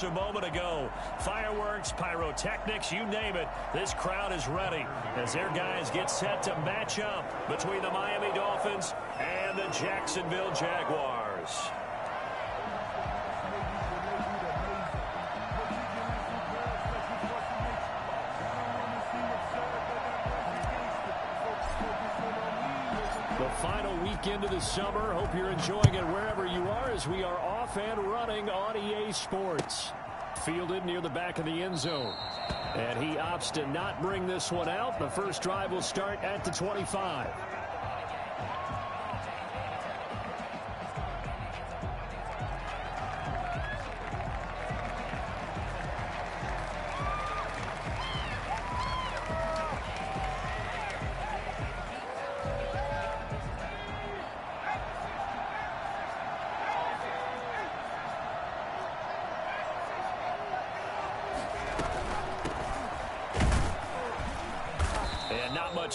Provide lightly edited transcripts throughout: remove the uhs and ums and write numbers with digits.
A moment ago, fireworks, pyrotechnics, you name it, this crowd is ready as their guys get set to match up between the Miami Dolphins and the Jacksonville Jaguars. The final weekend of the summer. Hope you're enjoying it wherever you are as we are off and running on EA Sports. Fielded near the back of the end zone. And he opts to not bring this one out. The first drive will start at the 25.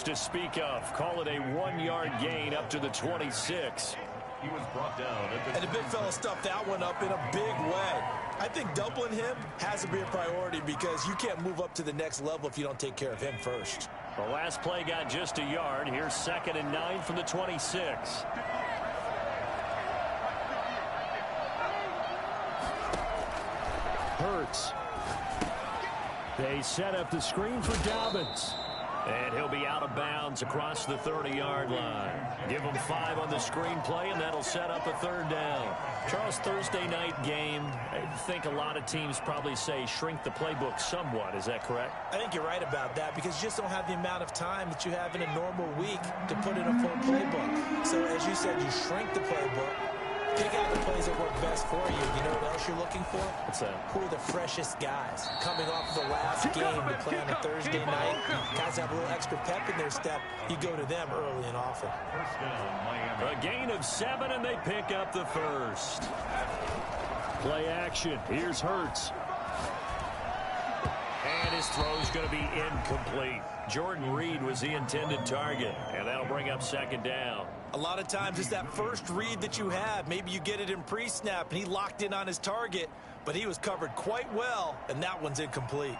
To speak of. Call it a 1-yard gain up to the 26. He was brought down. And the big fella stuffed that one up in a big way. I think doubling him has to be a priority because you can't move up to the next level if you don't take care of him first. The last play got just a yard. Here's 2nd and 9 from the 26. Hurts. They set up the screen for Dobbins. And he'll be out of bounds across the 30-yard line. Give him 5 on the screen play, and that'll set up a 3rd down. Charles, Thursday night game, I think a lot of teams probably say shrink the playbook somewhat. Is that correct? I think you're right about that because you just don't have the amount of time that you have in a normal week to put in a full playbook. So, as you said, you shrink the playbook. Pick out the plays that work best for you. You know what else you're looking for? What's that? Who are the freshest guys? Coming off the last game to play on a Thursday night, guys have a little extra pep in their step. You go to them early and often. A gain of 7, and they pick up the first. Play action. Here's Hurts. And his throw's going to be incomplete. Jordan Reed was the intended target, and that'll bring up 2nd down. A lot of times it's that first read that you have. Maybe you get it in pre-snap, and he locked in on his target, but he was covered quite well, and that one's incomplete.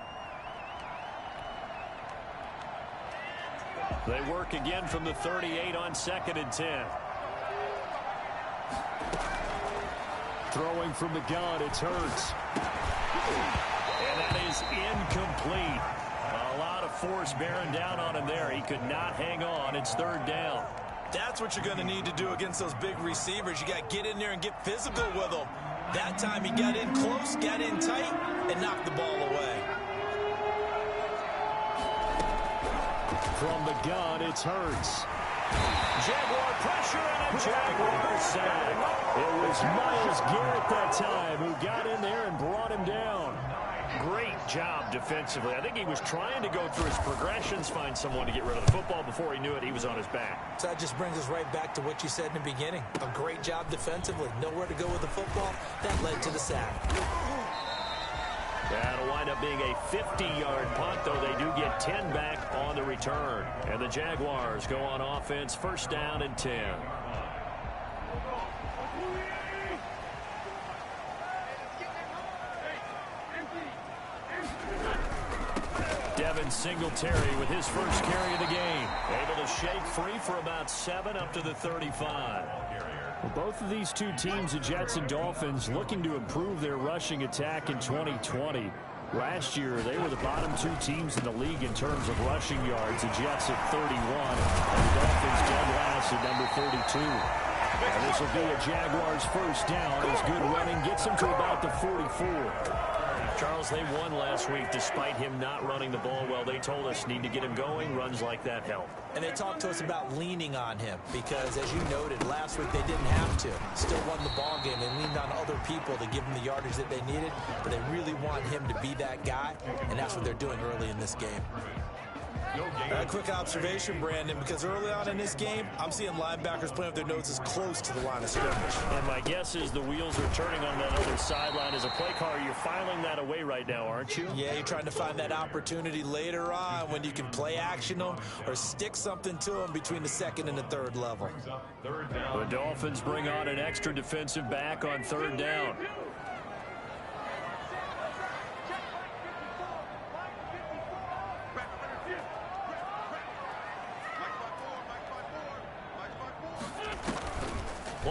They work again from the 38 on 2nd and 10. Throwing from the gun, it's Hurts. And that is incomplete. A lot of force bearing down on him there. He could not hang on. It's 3rd down. That's what you're going to need to do against those big receivers. You got to get in there and get physical with them. That time he got in close, got in tight, and knocked the ball away. From the gun, it's Hurts. Jaguar pressure and a Jaguar sack. It was Myles Garrett that time who got in there and brought him down. Great job defensively. I think he was trying to go through his progressions, find someone to get rid of the football. Before he knew it, he was on his back. So that just brings us right back to what you said in the beginning. A great job defensively. Nowhere to go with the football. That led to the sack. That'll wind up being a 50-yard punt, though they do get 10 back on the return. And the Jaguars go on offense, 1st down and 10. Devin Singletary with his first carry of the game. Able to shake free for about 7 up to the 35. Well, both of these two teams, the Jets and Dolphins, looking to improve their rushing attack in 2020. Last year, they were the bottom 2 teams in the league in terms of rushing yards. The Jets at 31, and the Dolphins dead last at number 32. And this will be a Jaguars 1st down as good running gets them to about the 44. Charles, they won last week despite him not running the ball well. They told us need to get him going. Runs like that help. And they talked to us about leaning on him because, as you noted, last week they didn't have to. Still won the ball game. They leaned on other people to give them the yardage that they needed, but they really want him to be that guy, and that's what they're doing early in this game. A quick observation, Brandon, because early on in this game, I'm seeing linebackers playing with their noses close to the line of scrimmage. And my guess is the wheels are turning on that other sideline. As a play caller, you're filing that away right now, aren't you? Yeah, you're trying to find that opportunity later on when you can play action them or stick something to them between the 2nd and the 3rd level. The Dolphins bring on an extra defensive back on 3rd down.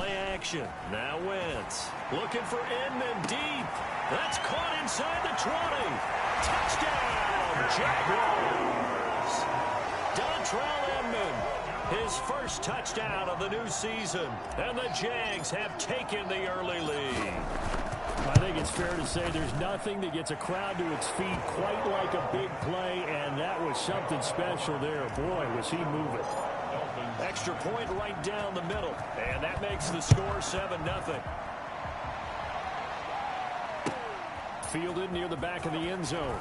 Play action. Now Wentz. Looking for Inman deep. That's caught inside the 20. Touchdown, Jaguars. Dontrell Inman, his first touchdown of the new season. And the Jags have taken the early lead. I think it's fair to say there's nothing that gets a crowd to its feet quite like a big play, and that was something special there. Boy, was he moving. Extra point right down the middle, and that makes the score 7-0. Fielded near the back of the end zone.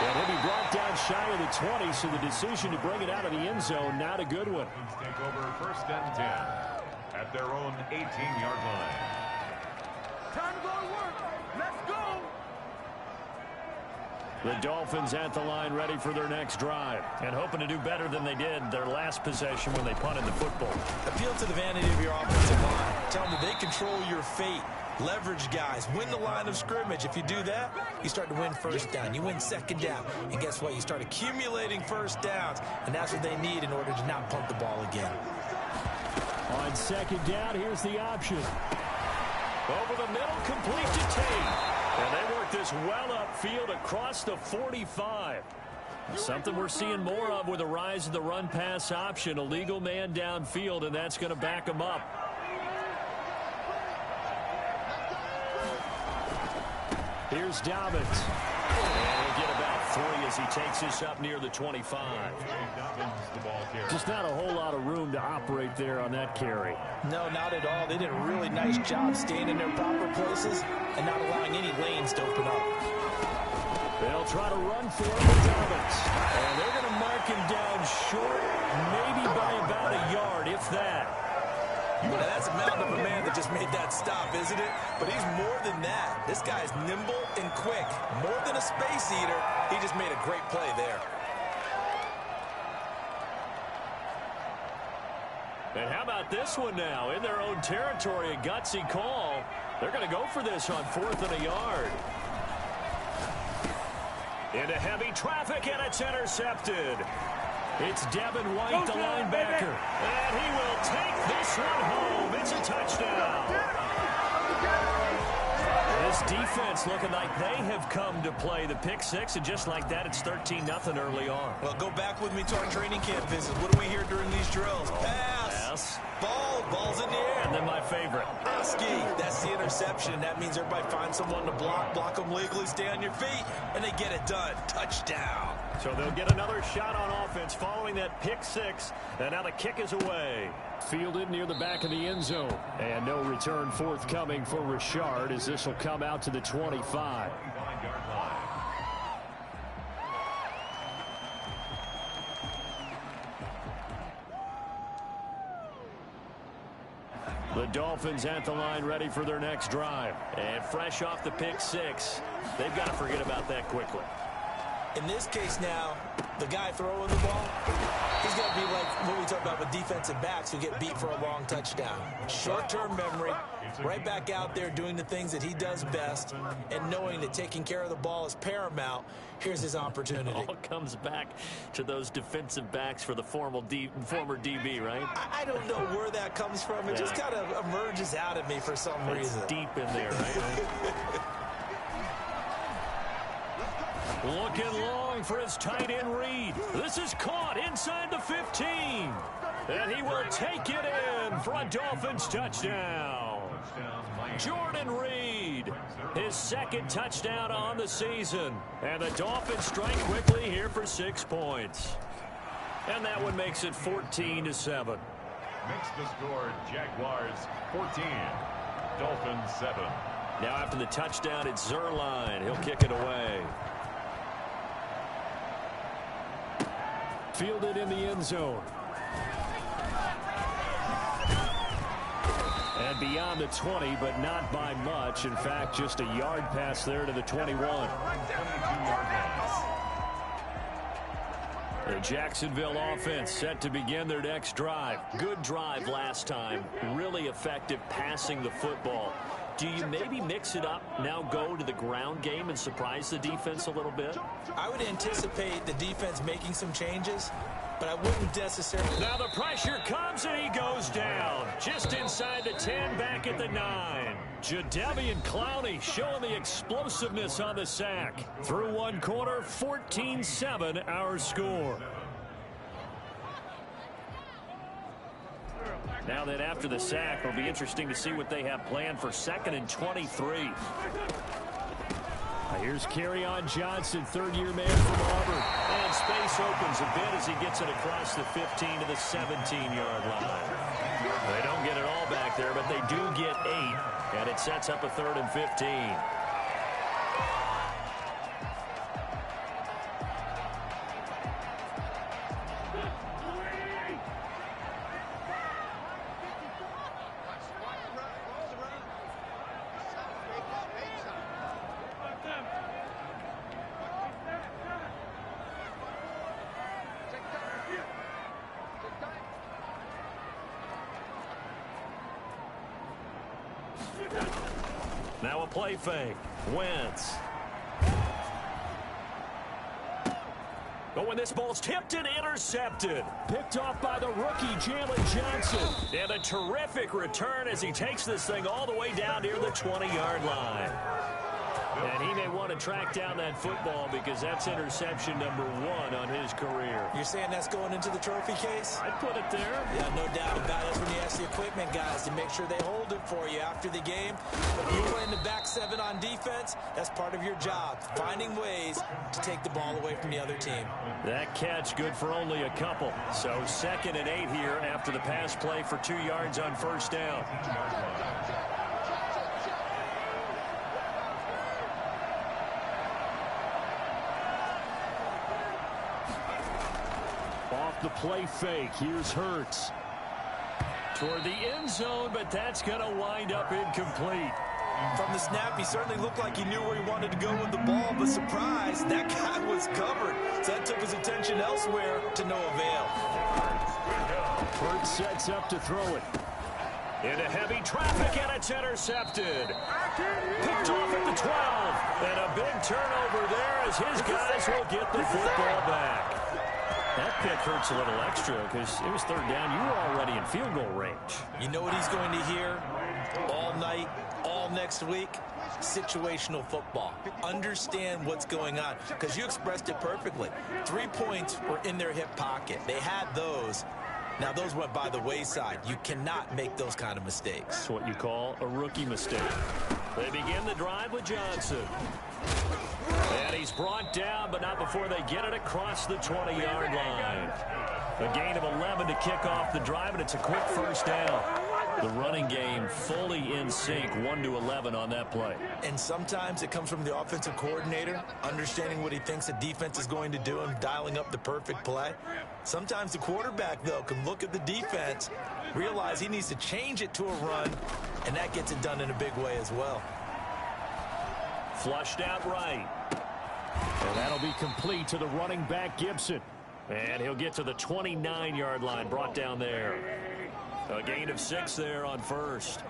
And he'll be brought down shy of the 20, so the decision to bring it out of the end zone, not a good one. Take over 1st and 10 at their own 18-yard line. Time to go to work. Let's go. The Dolphins at the line ready for their next drive and hoping to do better than they did their last possession when they punted the football. Appeal to the vanity of your offensive line. Tell them they control your fate. Leverage guys. Win the line of scrimmage. If you do that, you start to win first down. You win second down. And guess what? You start accumulating first downs. And that's what they need in order to not punt the ball again. On second down, here's the option. Over the middle, complete to Tate. And they work this well upfield across the 45. Something we're seeing more of with the rise of the run-pass option. A legal man downfield, and that's going to back him up. Here's Dobbins. And he'll get about 3 as he takes this up near the 25. Just not a whole lot of room to operate there on that carry. No, not at all. They did a really nice job staying in their proper places and not allowing any lanes to open up. They'll try to run for it with Dobbins. And they're going to mark him down short, maybe by about a yard, if that. Now, that's a mountain of a man that just made that stop, isn't it? But he's more than that. This guy's nimble and quick. More than a space eater, he just made a great play there. And how about this one now? In their own territory, a gutsy call. They're going to go for this on 4th and a yard. Into heavy traffic, and it's intercepted. It's Devin White, the linebacker. And he will take this one home. It's a touchdown. This defense looking like they have come to play the pick six, and just like that, it's 13-0 early on. Well, go back with me to our training camp visit. What do we hear during these drills? Pass. Ball's in the air. And then my favorite. Oski, that's the interception. That means everybody finds someone to block them legally, stay on your feet, and they get it done. Touchdown. So they'll get another shot on offense following that pick six, and now the kick is away. Fielded near the back of the end zone. And no return forthcoming for Richard as this will come out to the 25. The Dolphins at the line ready for their next drive. And fresh off the pick six, they've got to forget about that quickly. In this case now, the guy throwing the ball, he's got to be like what we talk about with defensive backs who get beat for a long touchdown. Short-term memory, right back out there doing the things that he does best, and knowing that taking care of the ball is paramount. Here's his opportunity. It all comes back to those defensive backs for the former DB, right? I don't know where that comes from. It just kind of emerges out of me for some reason. It's deep in there, right? Looking long for his tight end Reed. This is caught inside the 15. And he will take it in for a Dolphins touchdown. Jordan Reed, his second touchdown on the season. And the Dolphins strike quickly here for 6 points. And that one makes it 14-7. Makes the score Jaguars 14, Dolphins 7. Now after the touchdown, it's Zerline. He'll kick it away. Fielded in the end zone. And beyond the 20, but not by much. In fact, just a yard pass there to the 21. The Jacksonville offense set to begin their next drive. Good drive last time. Really effective passing the football. Do you maybe mix it up, now go to the ground game and surprise the defense a little bit? I would anticipate the defense making some changes, but but I wouldn't necessarily. Now the pressure comes, and he goes down. Just inside the 10, back at the 9. Jadeveon Clowney showing the explosiveness on the sack. Through one quarter, 14-7 our score. Now that after the sack, it'll be interesting to see what they have planned for 2nd and 23. Here's Kerryon Johnson, third-year man from Auburn. And space opens a bit as he gets it across the 15 to the 17-yard line. They don't get it all back there, but they do get 8, and it sets up a 3rd and 15. Now a play fake. Wentz. But when this ball's tipped and intercepted. Picked off by the rookie, Jalen Johnson. And a terrific return as he takes this thing all the way down near the 20-yard line. And he may want to track down that football because that's interception number 1 on his career. You're saying that's going into the trophy case? I'd put it there. Yeah, no doubt about it. That's when you ask the equipment guys to make sure they hold it for you after the game. But if you're playing the back 7 on defense, that's part of your job, finding ways to take the ball away from the other team. That catch good for only a couple. So 2nd and 8 here after the pass play for 2 yards on first down. Off the play fake, here's Hurts. Toward the end zone, but that's going to wind up incomplete. From the snap, he certainly looked like he knew where he wanted to go with the ball, but surprise, that guy was covered. So that took his attention elsewhere to no avail. Hurts sets up to throw it. Into heavy traffic, and it's intercepted. Picked off at the 12. And a big turnover there as his guys will get the football back. That pick hurts a little extra because it was 3rd down. You were already in field goal range. You know what he's going to hear all night, all next week? Situational football. Understand what's going on because you expressed it perfectly. 3 points were in their hip pocket. They had those. Now, those went by the wayside. You cannot make those kind of mistakes. That's what you call a rookie mistake. They begin the drive with Johnson. And he's brought down, but not before they get it across the 20-yard line. A gain of 11 to kick off the drive, and it's a quick first down. The running game fully in sync, 1-11 on that play. And sometimes it comes from the offensive coordinator, understanding what he thinks the defense is going to do and dialing up the perfect play. Sometimes the quarterback, though, can look at the defense, realize he needs to change it to a run, and that gets it done in a big way as well. Flushed out right. And that'll be complete to the running back, Gibson. And he'll get to the 29-yard line, brought down there. A gain of 6 there on first.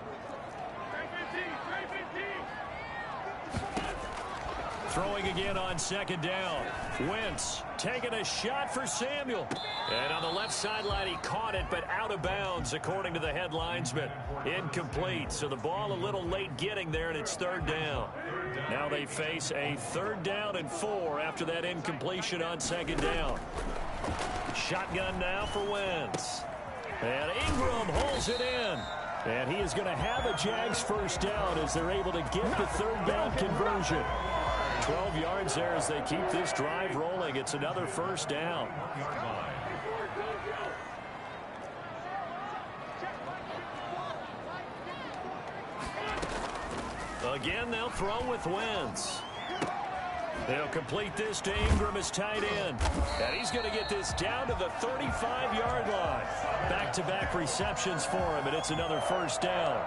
Throwing again on 2nd down. Wentz taking a shot for Samuel. And on the left sideline, he caught it, but out of bounds, according to the head linesman. Incomplete. So the ball a little late getting there, and it's 3rd down. Now they face a 3rd down and 4 after that incompletion on 2nd down. Shotgun now for Wentz. And Ingram holds it in. And he is going to have a Jags first down as they're able to get the 3rd down conversion. 12 yards there as they keep this drive rolling. It's another first down. Again, they'll throw with Wentz. They'll complete this to Ingram as tight end. And he's going to get this down to the 35-yard line. Back-to-back receptions for him, and it's another first down.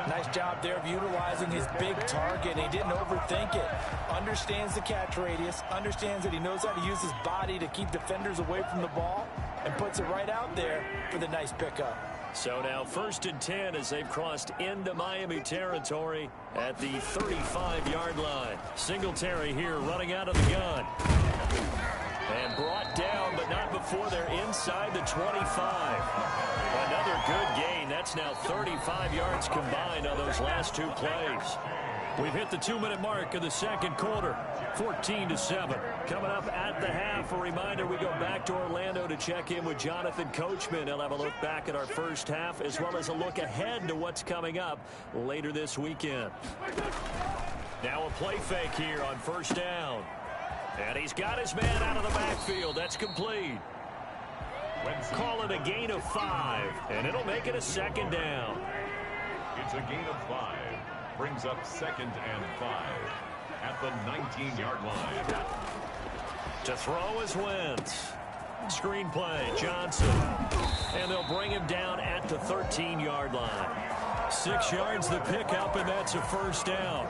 Nice job there of utilizing his big target. He didn't overthink it. Understands the catch radius. Understands that he knows how to use his body to keep defenders away from the ball. And puts it right out there for the nice pickup. So now 1st and 10 as they've crossed into Miami territory at the 35-yard line. Singletary here running out of the gun. And brought down, but not before they're inside the 25. Another good gain. That's now 35 yards combined on those last two plays. We've hit the 2-minute mark of the second quarter, 14-7. Coming up at the half, a reminder we go back to Orlando to check in with Jonathan Coachman. He'll have a look back at our first half as well as a look ahead to what's coming up later this weekend. Now a play fake here on first down. And he's got his man out of the backfield. That's complete. Call it a gain of 5, and it'll make it a second down. It's a gain of 5. Brings up 2nd and 5 at the 19-yard line. To throw is Wentz. Screen play, Johnson. And they'll bring him down at the 13-yard line. 6 yards the pickup, and that's a first down.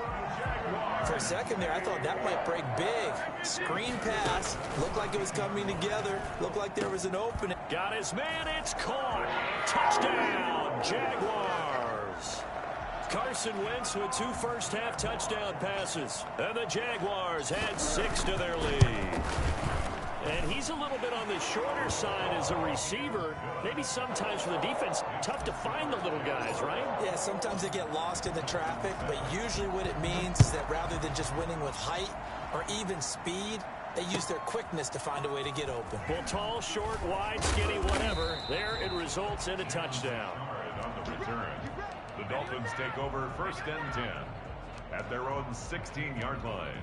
For a second there, I thought that might break big. Screen pass. Looked like it was coming together. Looked like there was an opening. Got his man. It's caught. Touchdown, Jaguars. Carson Wentz with 2 first-half touchdown passes. And the Jaguars had 6 to their lead. And he's a little bit on the shorter side as a receiver. Maybe sometimes for the defense, tough to find the little guys, right? Yeah, sometimes they get lost in the traffic, but usually what it means is that rather than just winning with height or even speed, they use their quickness to find a way to get open. Well, tall, short, wide, skinny, whatever. There it results in a touchdown. All right, on the return, the Dolphins take over 1st and 10 at their own 16-yard line.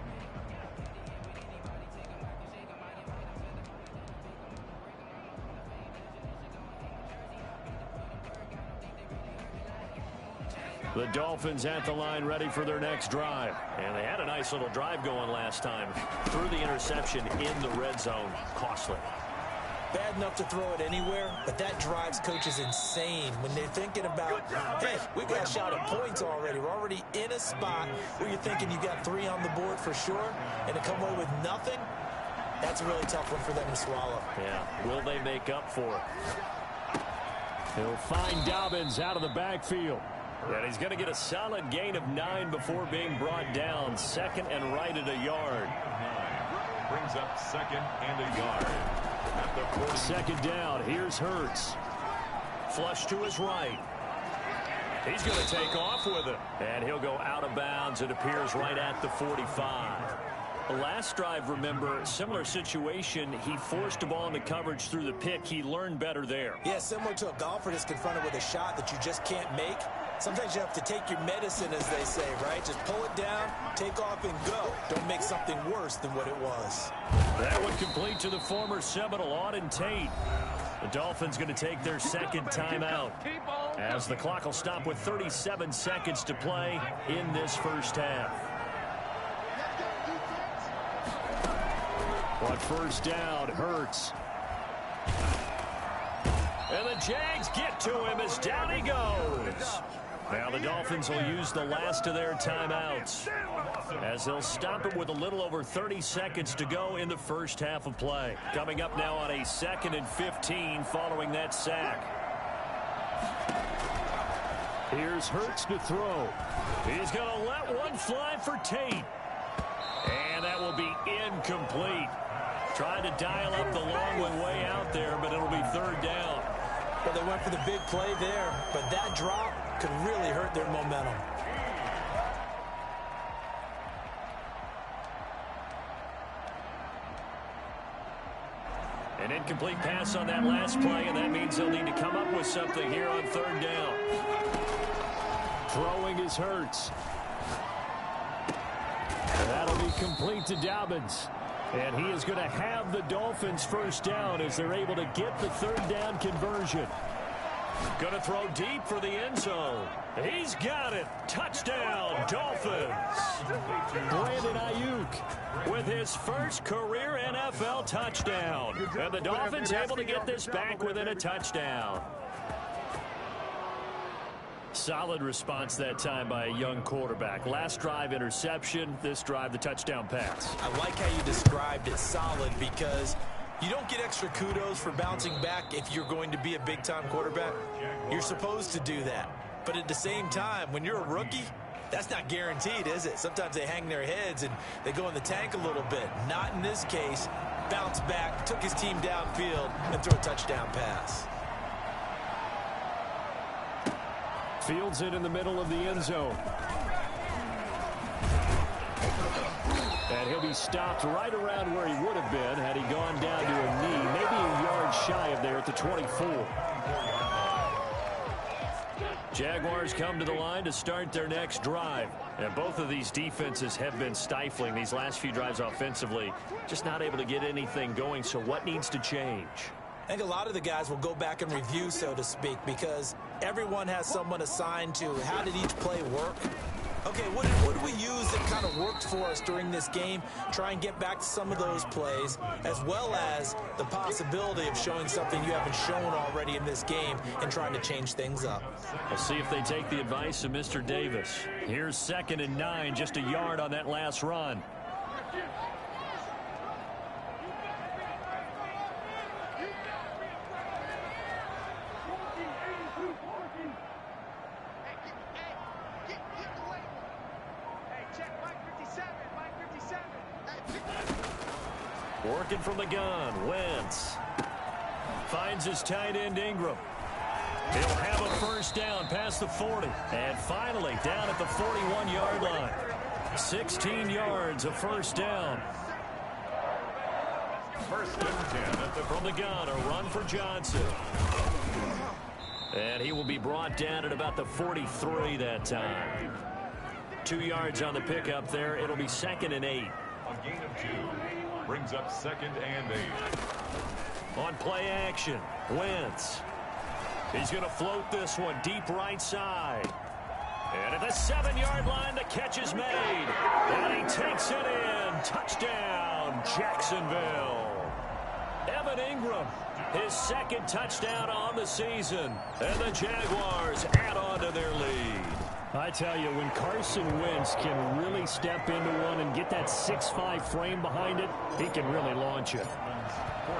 The Dolphins at the line ready for their next drive. And they had a nice little drive going last time. Threw the interception in the red zone. Costly. Bad enough to throw it anywhere, but that drives coaches insane when they're thinking about, hey, we've got a shot at points already. We're already in a spot where you're thinking you got 3 on the board for sure, and to come away with nothing, that's a really tough one for them to swallow. Yeah, will they make up for it? He'll find Dobbins out of the backfield. And he's going to get a solid gain of 9 before being brought down. 2nd and right at a yard. 9 brings up 2nd and a yard. At the 40. Second down. Here's Hurts. Flush to his right. He's going to take off with it. And he'll go out of bounds. It appears right at the 45. Last drive, remember, similar situation. He forced a ball into coverage through the pick. He learned better there. Yeah, similar to a golfer that's confronted with a shot that you just can't make. Sometimes you have to take your medicine, as they say, right? Just pull it down, take off, and go. Don't make something worse than what it was. That would complete to the former Seminole, Auden Tate. The Dolphins going to take their second timeout as the clock will stop with 37 seconds to play in this first half. On first down, Hurts. And the Jags get to him as down he goes. Now the Dolphins will use the last of their timeouts as they'll stop it with a little over 30 seconds to go in the first half of play. Coming up now on a 2nd and 15 following that sack. Here's Hurts to throw. He's going to let one fly for Tate. And that will be incomplete. Trying to dial up the long one way out there, but it'll be 3rd down. Well, they went for the big play there, but that drop could really hurt their momentum. An incomplete pass on that last play, and that means they'll need to come up with something here on 3rd down. Throwing is Hurts. That'll be complete to Dobbins. And he is going to have the Dolphins first down as they're able to get the 3rd down conversion. Going to throw deep for the end zone. He's got it. Touchdown, Dolphins. Brandon Ayuk with his first career NFL touchdown. And the Dolphins able to get this back within a touchdown. Solid response that time by a young quarterback. Last drive, interception. This drive, the touchdown pass. I like how you described it, solid, because you don't get extra kudos for bouncing back if you're going to be a big-time quarterback. You're supposed to do that. But at the same time, when you're a rookie, that's not guaranteed, is it? Sometimes they hang their heads and they go in the tank a little bit. Not in this case. bounced back, took his team downfield, and threw a touchdown pass. Fields it in the middle of the end zone. And he'll be stopped right around where he would have been had he gone down to a knee, maybe a yard shy of there at the 24. Jaguars come to the line to start their next drive. And both of these defenses have been stifling these last few drives offensively. Just not able to get anything going. So what needs to change? I think a lot of the guys will go back and review, so to speak, because everyone has someone assigned to how did each play work. Okay, what did we use that kind of worked for us during this game? Try and get back to some of those plays, as well as the possibility of showing something you haven't shown already in this game and trying to change things up. We'll see if they take the advice of Mr. Davis. Here's 2nd and 9, just a yard on that last run. Working from the gun, Wentz finds his tight end Ingram. He'll have a first down past the 40. And finally down at the 41-yard line. 16 yards, a first down. First and 10 at the from the gun, a run for Johnson. And he will be brought down at about the 43 that time. 2 yards on the pickup there. It'll be 2nd and 8. A gain of 2. Brings up 2nd and 8. On play action, Wentz. He's going to float this one deep right side. And at the 7-yard line, the catch is made. And he takes it in. Touchdown, Jacksonville. Evan Ingram, his 2nd touchdown on the season. And the Jaguars add on to their lead. I tell you, when Carson Wentz can really step into one and get that 6'5" frame behind it, he can really launch it.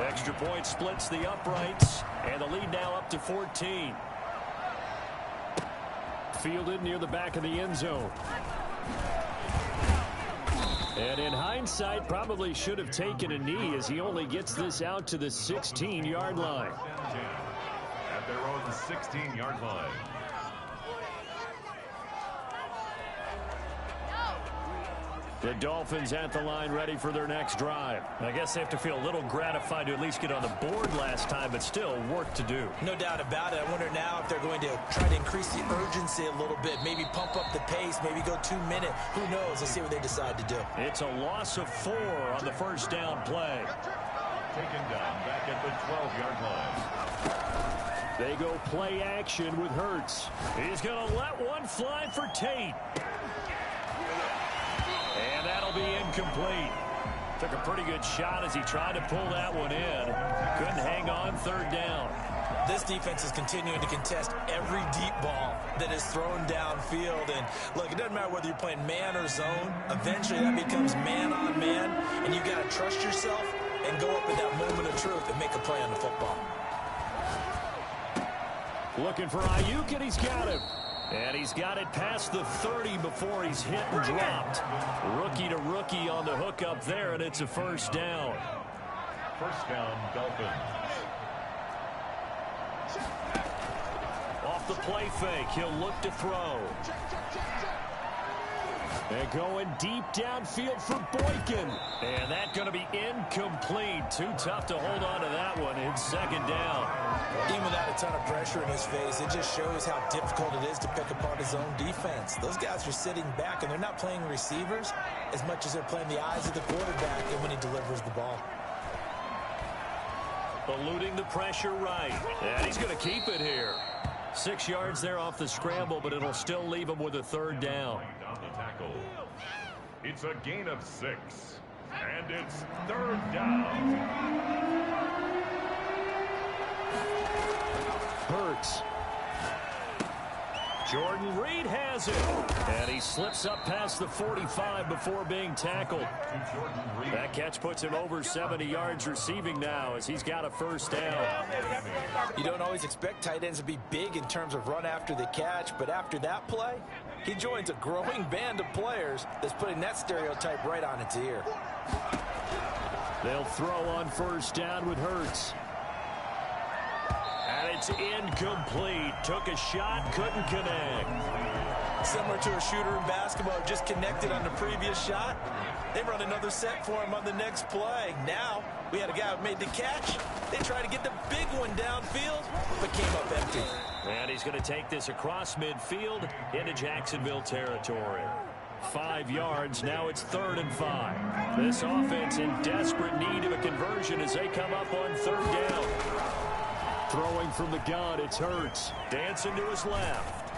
Extra point splits the uprights, and the lead now up to 14. Fielded near the back of the end zone. And in hindsight, probably should have taken a knee as he only gets this out to the 16-yard line. At their own 16-yard line. The Dolphins at the line ready for their next drive. I guess they have to feel a little gratified to at least get on the board last time, but still work to do. No doubt about it. I wonder now if they're going to try to increase the urgency a little bit, maybe pump up the pace, maybe go 2-minute. Who knows? Let's see what they decide to do. It's a loss of 4 on the first down play. Taken down back at the 12-yard line. They go play action with Hurts. He's going to let one fly for Tate. And that'll be incomplete. Took a pretty good shot as he tried to pull that one in. Couldn't hang on, 3rd down. This defense is continuing to contest every deep ball that is thrown downfield. And look, it doesn't matter whether you're playing man or zone. Eventually that becomes man on man. And you've got to trust yourself and go up at that moment of truth and make a play on the football. Looking for Ayuk, and he's got him. And he's got it past the 30 before he's hit and dropped. Rookie to rookie on the hook up there, and it's a first down. First down, Dolphins. Off the play fake, he'll look to throw. They're going deep downfield for Boykin. And that's going to be incomplete. Too tough to hold on to that one. It's 2nd down. Even without a ton of pressure in his face, it just shows how difficult it is to pick apart his own defense. Those guys are sitting back, and they're not playing receivers as much as they're playing the eyes of the quarterback and when he delivers the ball. Eluding the pressure right. And he's going to keep it here. 6 yards there off the scramble, but it'll still leave him with a 3rd down. On the tackle. It's a gain of 6. And it's 3rd down. Hurts. Jordan Reed has it. And he slips up past the 45 before being tackled. That catch puts him over 70 yards receiving now as he's got a first down. You don't always expect tight ends to be big in terms of run after the catch, but after that play, he joins a growing band of players that's putting that stereotype right on its ear. They'll throw on first down with Hurts. And it's incomplete. Took a shot, couldn't connect. Similar to a shooter in basketball, just connected on the previous shot. They run another set for him on the next play. Now, we had a guy who made the catch. They tried to get the big one downfield, but came up empty. And he's going to take this across midfield into Jacksonville territory. 5 yards, now it's 3rd and 5. This offense in desperate need of a conversion as they come up on 3rd down. Throwing from the gun, it's Hurts. Dancing to his left.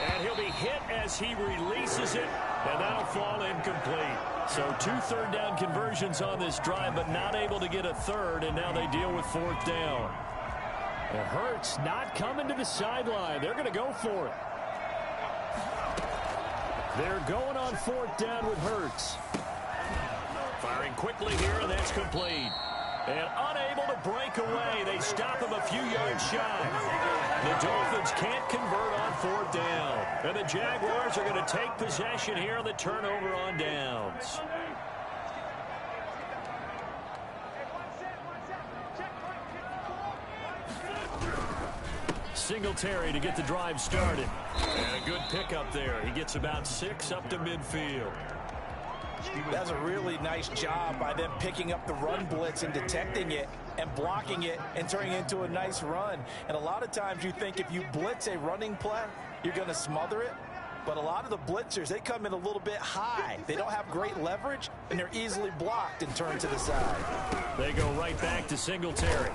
And he'll be hit as he releases it, and that'll fall incomplete. So 2 third-down conversions on this drive, but not able to get a third, and now they deal with 4th down. And Hurts not coming to the sideline. They're going to go for it. They're going on 4th down with Hurts. Firing quickly here, and that's complete. And unable to break away. They stop him a few yards shy. The Dolphins can't convert on 4th down. And the Jaguars are going to take possession here on the turnover on downs. Singletary to get the drive started. And a good pickup there. He gets about 6 up to midfield. That's a really nice job by them picking up the run blitz and detecting it and blocking it and turning it into a nice run. And a lot of times you think if you blitz a running play, you're going to smother it. But a lot of the blitzers, they come in a little bit high. They don't have great leverage, and they're easily blocked and turned to the side. They go right back to Singletary.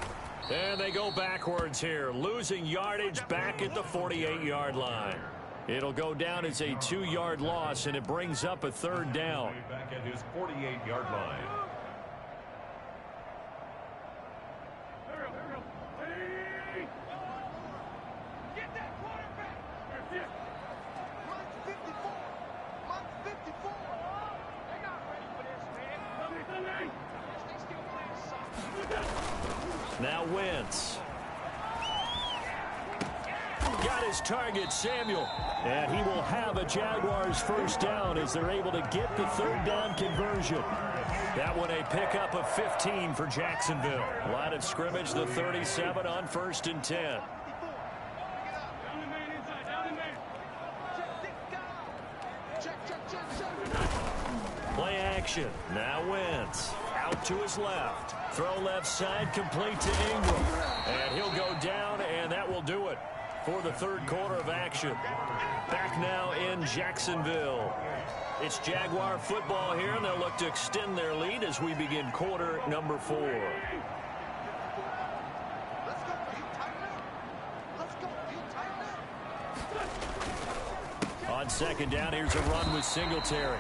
And they go backwards here, losing yardage back at the 48-yard line. It'll go down as a 2-yard loss, and it brings up a 3rd down. Back at his 48-yard line. Get that quarterback. Mine's 54. Mine's 54. They're not ready for this, man. They still playing soft. Now Wentz. Got his target, Samuel. And he will have a Jaguars 1st down as they're able to get the 3rd down conversion. That one a pickup of 15 for Jacksonville. Line of scrimmage, the 37 on 1st and 10. Play action. Now Wentz. Out to his left. Throw left side, complete to Ingram. And he'll go down, and that will do it for the 3rd quarter of action. Back now in Jacksonville. It's Jaguar football here, and they'll look to extend their lead as we begin quarter number 4. On 2nd down, here's a run with Singletary.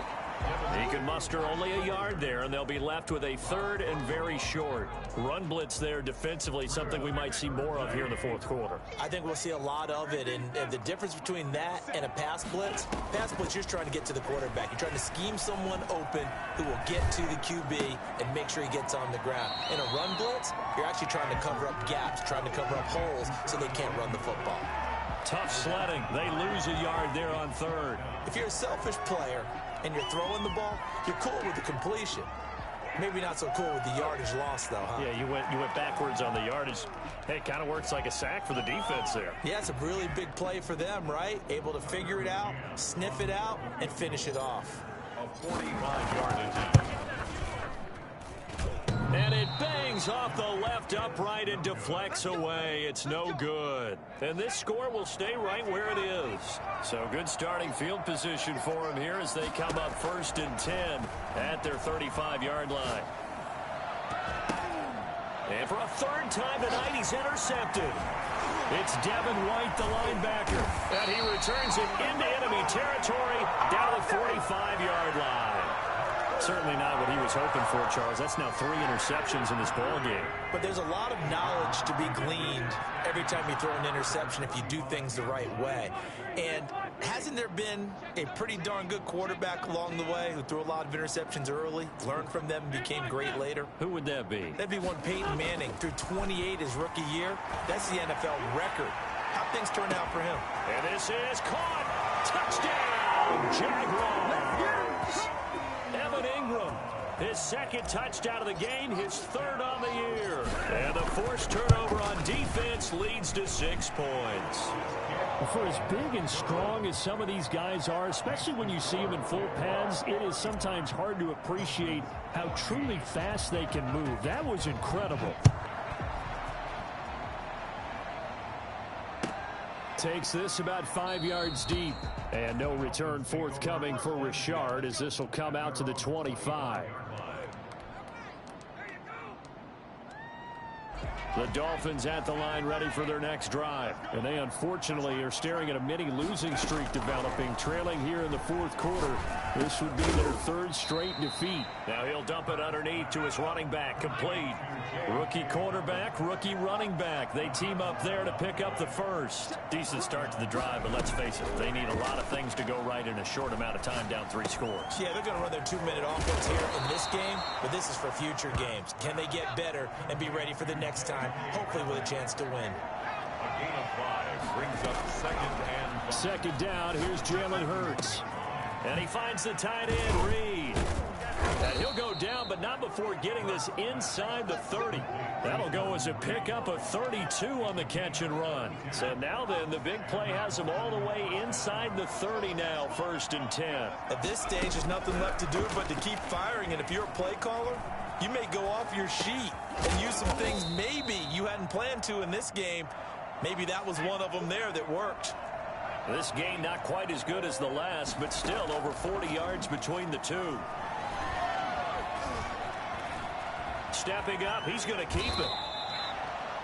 He can muster only a yard there, and they'll be left with a 3rd and very short. Run blitz there defensively, something we might see more of here in the 4th quarter. I think we'll see a lot of it, and the difference between that and a pass blitz, you're just trying to get to the quarterback. You're trying to scheme someone open who will get to the QB and make sure he gets on the ground. In a run blitz, you're actually trying to cover up gaps, trying to cover up holes so they can't run the football. Tough sledding. They lose a yard there on 3rd. If you're a selfish player and you're throwing the ball, you're cool with the completion. Maybe not so cool with the yardage loss, though, huh? Yeah, you went backwards on the yardage. Hey, it kind of works like a sack for the defense there. Yeah, it's a really big play for them, right? Able to figure it out, sniff it out, and finish it off. A 45-yard attempt. And it bangs off the left upright and deflects away. It's no good. And this score will stay right where it is. So good starting field position for them here as they come up 1st and 10 at their 35-yard line. And for a 3rd time tonight, he's intercepted. It's Devin White, the linebacker. And he returns it into enemy territory down the 45-yard line. Certainly not what he was hoping for, Charles. That's now 3 interceptions in this ball game. But there's a lot of knowledge to be gleaned every time you throw an interception if you do things the right way. And hasn't there been a pretty darn good quarterback along the way who threw a lot of interceptions early, learned from them, and became great later? Who would that be? That'd be one Peyton Manning. Threw 28 his rookie year. That's the NFL record. How things turned out for him. And this is caught. Touchdown, Jaguars. Evan Ingram His second touchdown of the game, his third on the year. And the forced turnover on defense leads to 6 points. For as big and strong as some of these guys are, especially when you see them in full pads, it is sometimes hard to appreciate how truly fast they can move. That was incredible. Takes this about 5 yards deep. And no return forthcoming for Richard as this will come out to the 25. The Dolphins at the line ready for their next drive. And they unfortunately are staring at a mini losing streak developing, trailing here in the fourth quarter. This would be their third straight defeat. Now he'll dump it underneath to his running back, complete. Rookie quarterback, rookie running back. They team up there to pick up the first. Decent start to the drive, but let's face it, they need a lot of things to go right in a short amount of time, down 3 scores. Yeah, they're going to run their 2-minute offense here in this game, but this is for future games. Can they get better and be ready for the next time, hopefully with a chance to win? A gain of 5 brings up second down. Here's Jalen Hurts. And he finds the tight end, Reed. And he'll go down, but not before getting this inside the 30. That'll go as a pickup of 32 on the catch and run. So now then, the big play has him all the way inside the 30 now, 1st and 10. At this stage, there's nothing left to do but to keep firing. And if you're a play caller, you may go off your sheet and use some things maybe you hadn't planned to in this game. Maybe that was one of them there that worked. This game not quite as good as the last, but still over 40 yards between the two. Stepping up, he's going to keep it.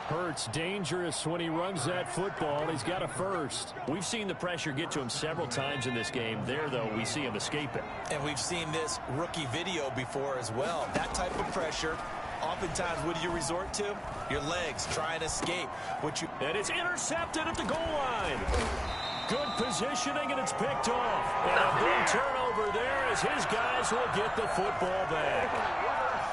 Hurts dangerous when he runs that football. He's got a first. We've seen the pressure get to him several times in this game. There, though, we see him escape it. And we've seen this rookie video before as well. That type of pressure, oftentimes, what do you resort to? Your legs, try and escape. And it's intercepted at the goal line. Good positioning, and it's picked off. And a big turnover there as his guys will get the football back.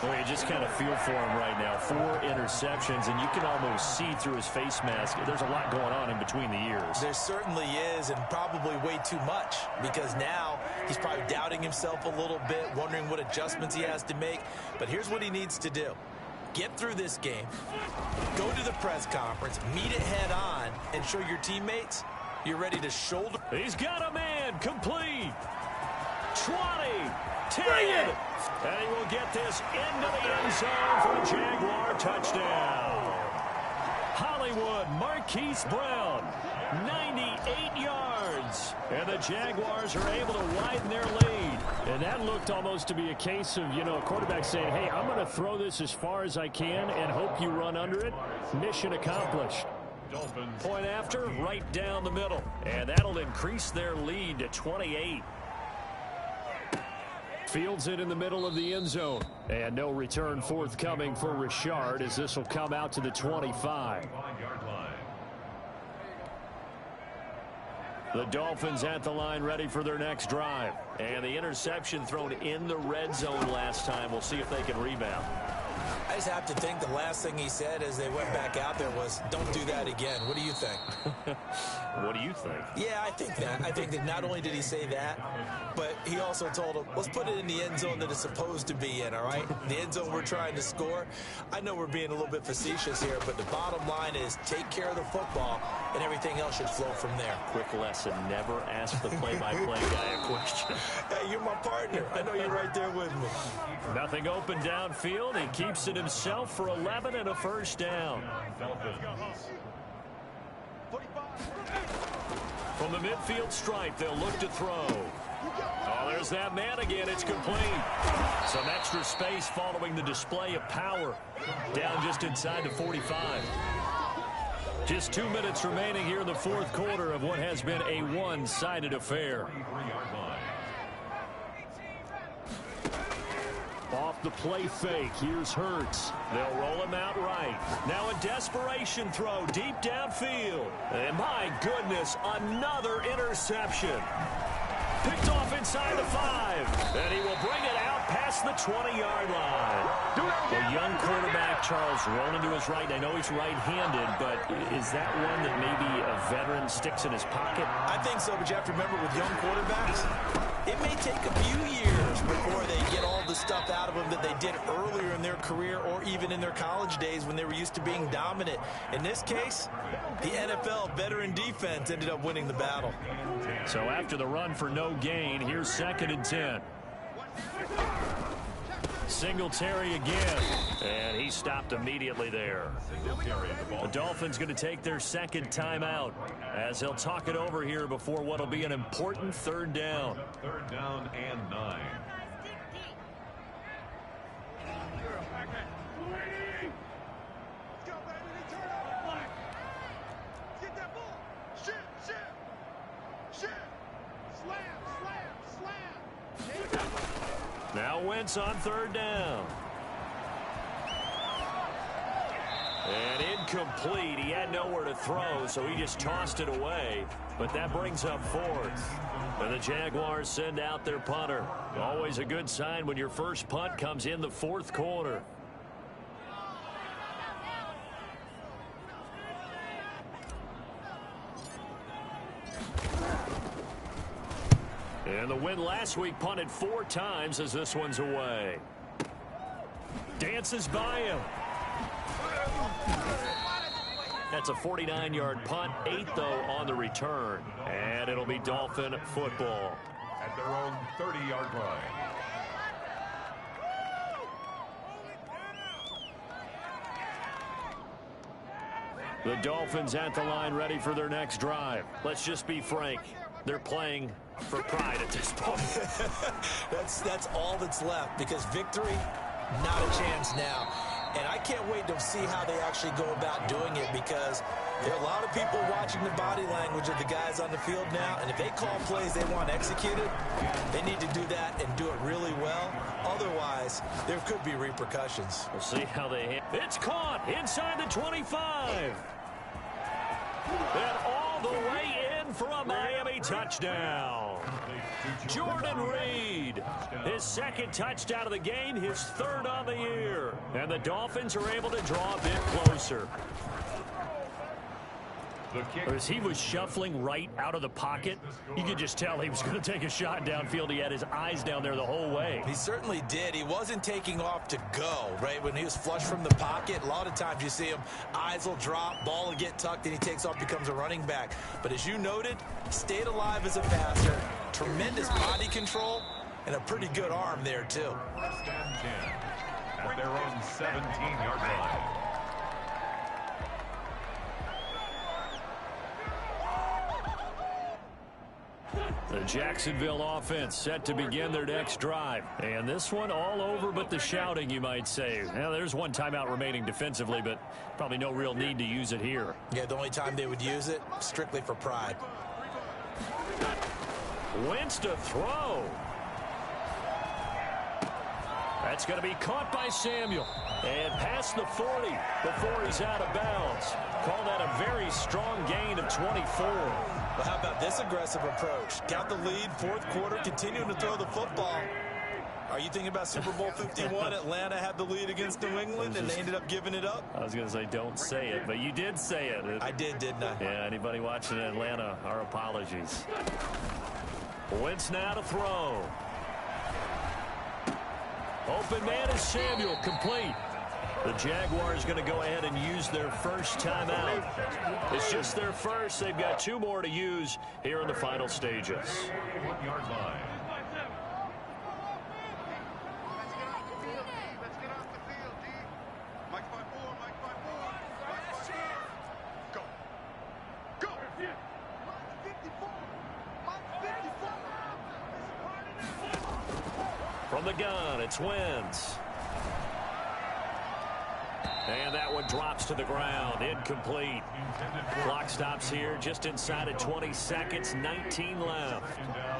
Well, you just kind of feel for him right now. 4 interceptions, and you can almost see through his face mask. There's a lot going on in between the ears. There certainly is, and probably way too much, because now he's probably doubting himself a little bit, wondering what adjustments he has to make. But here's what he needs to do. Get through this game, go to the press conference, meet it head on, and show your teammates you're ready to shoulder. He's got a man, complete. 20, 10, and he will get this into the end zone for a Jaguar touchdown. Hollywood, Marquise Brown, 98 yards. And the Jaguars are able to widen their lead. And that looked almost to be a case of, a quarterback saying, hey, I'm going to throw this as far as I can and hope you run under it. Mission accomplished. Point after, right down the middle. And that'll increase their lead to 28. Fields it in the middle of the end zone. And no return forthcoming for Richard as this will come out to the 25. The Dolphins at the line ready for their next drive. And the interception thrown in the red zone last time. We'll see if they can rebound. I just have to think the last thing he said as they went back out there was, don't do that again. What do you think? What do you think? Yeah, I think that. I think that not only did he say that, but he also told him, let's put it in the end zone that it's supposed to be in, all right? The end zone we're trying to score. I know we're being a little bit facetious here, but the bottom line is take care of the football, and everything else should flow from there. Quick lesson, never ask the play-by-play guy a question. Hey, you're my partner. I know you're right there with me. Nothing open downfield. He keeps it himself for 11 and a first down. From the midfield stripe, they'll look to throw. Oh, there's that man again. It's complete. Some extra space following the display of power. Down just inside the 45. Just 2 minutes remaining here in the fourth quarter of what has been a one-sided affair. Off the play fake, here's Hurts. They'll roll him out right. Now a desperation throw deep downfield. And my goodness, another interception. Picked off inside the 5. And he will bring it out past the 20-yard line. The young quarterback, Charles, rolling to his right. I know he's right-handed, but is that one that maybe a veteran sticks in his pocket? I think so, but you have to remember with young quarterbacks, it may take a few years before they get all the stuff out of them that they did earlier in their career or even in their college days when they were used to being dominant. In this case, the NFL veteran defense ended up winning the battle. So after the run for no gain, here's 2nd and 10. Singletary again, and he stopped immediately there. The Dolphins going to take their 2nd timeout as they'll talk it over here before what will be an important 3rd down. 3rd down and 9. Now Wentz on 3rd down. And incomplete. He had nowhere to throw, so he just tossed it away. But that brings up 4th. And the Jaguars send out their punter. Always a good sign when your first punt comes in the 4th quarter. And the win last week punted 4 times as this one's away. Dances by him. That's a 49-yard punt, 8 though on the return. And it'll be Dolphin football. At their own 30-yard line. The Dolphins at the line ready for their next drive. Let's just be frank. They're playing for pride at this point. That's all that's left, because victory, not a chance now. And I can't wait to see how they actually go about doing it, because there are a lot of people watching the body language of the guys on the field now, and if they call plays they want executed, they need to do that and do it really well. Otherwise, there could be repercussions. We'll see how they... It's caught inside the 25. And all the way in for a Miami touchdown. Jordan Reed, his 2nd touchdown of the game, his 3rd on the year. And the Dolphins are able to draw a bit closer. As he was shuffling right out of the pocket, you could just tell he was going to take a shot downfield. He had his eyes down there the whole way. He certainly did. He wasn't taking off to go, right? When he was flush from the pocket, a lot of times you see him, eyes will drop, ball will get tucked, and he takes off, becomes a running back. But as you noted, stayed alive as a passer, tremendous body control, and a pretty good arm there, too. First and 10 at their own 17-yard line. The Jacksonville offense set to begin their next drive. And this one all over but the shouting, you might say. Now, there's one timeout remaining defensively, but probably no real need to use it here. Yeah, the only time they would use it, strictly for pride. Wentz to throw. That's going to be caught by Samuel. And past the 40 before he's out of bounds. Call that a very strong gain of 24. Well, how about this aggressive approach? Got the lead, 4th quarter, continuing to throw the football. Are you thinking about Super Bowl 51? Atlanta had the lead against New England, and they ended up giving it up? I was going to say don't say it, but you did say it. I did, didn't I? Yeah, anybody watching Atlanta, our apologies. Wentz now to throw. Open man is Samuel, complete. The Jaguars going to go ahead and use their first timeout. It's just their first. They've got 2 more to use here in the final stages. 1-yard line. From the gun, it's Wentz. And that one drops to the ground. Incomplete. Clock stops here just inside of 20 seconds. 19 left.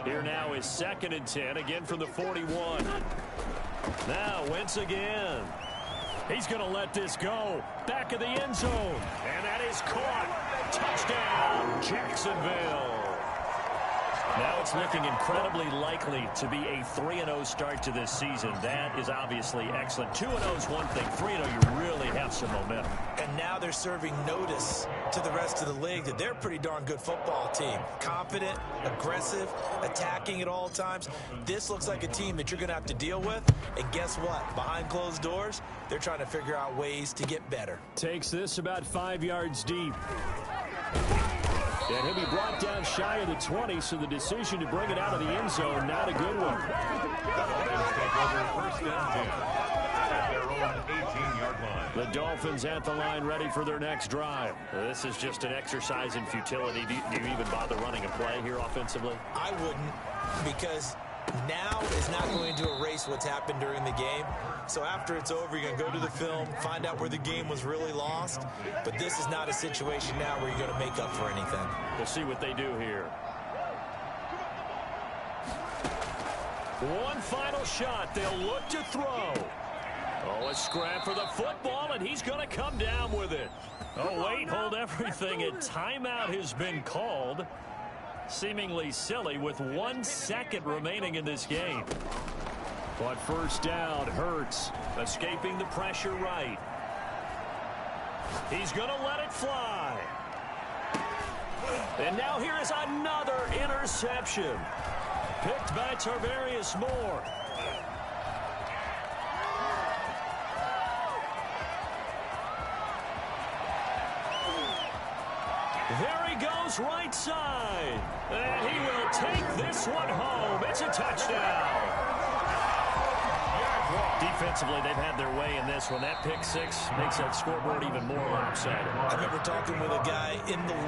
Here now is 2nd and 10. Again from the 41. Now Wentz again. He's going to let this go. Back of the end zone. And that is caught. Touchdown, Jacksonville. Now it's looking incredibly likely to be a 3-0 start to this season. That is obviously excellent. 2-0 is one thing. 3-0, you really have some momentum. And now they're serving notice to the rest of the league that they're a pretty darn good football team. Confident, aggressive, attacking at all times. This looks like a team that you're going to have to deal with. And guess what? Behind closed doors, they're trying to figure out ways to get better. Takes this about 5 yards deep. And he'll be brought down shy of the 20, so the decision to bring it out of the end zone, not a good one. Dolphins take over 1st and 10 at their own 18-yard line. The Dolphins at the line ready for their next drive. This is just an exercise in futility. Do you even bother running a play here offensively? I wouldn't, because now is not going to erase what's happened during the game. So after it's over, you're going to go to the film, find out where the game was really lost. But this is not a situation now where you're going to make up for anything. We'll see what they do here. One final shot. They'll look to throw. Oh, a scrap for the football, and he's going to come down with it. Oh, wait, hold everything. A timeout has been called. Seemingly silly with 1 second remaining in this game. But first down, Hurts escaping the pressure right. He's going to let it fly. And now here is another interception. Picked by Tarvarius Moore. There he goes, right side. And he will take this one home. It's a touchdown. Defensively, they've had their way in this one. That pick six makes that scoreboard even more lopsided. I remember talking with a guy in the league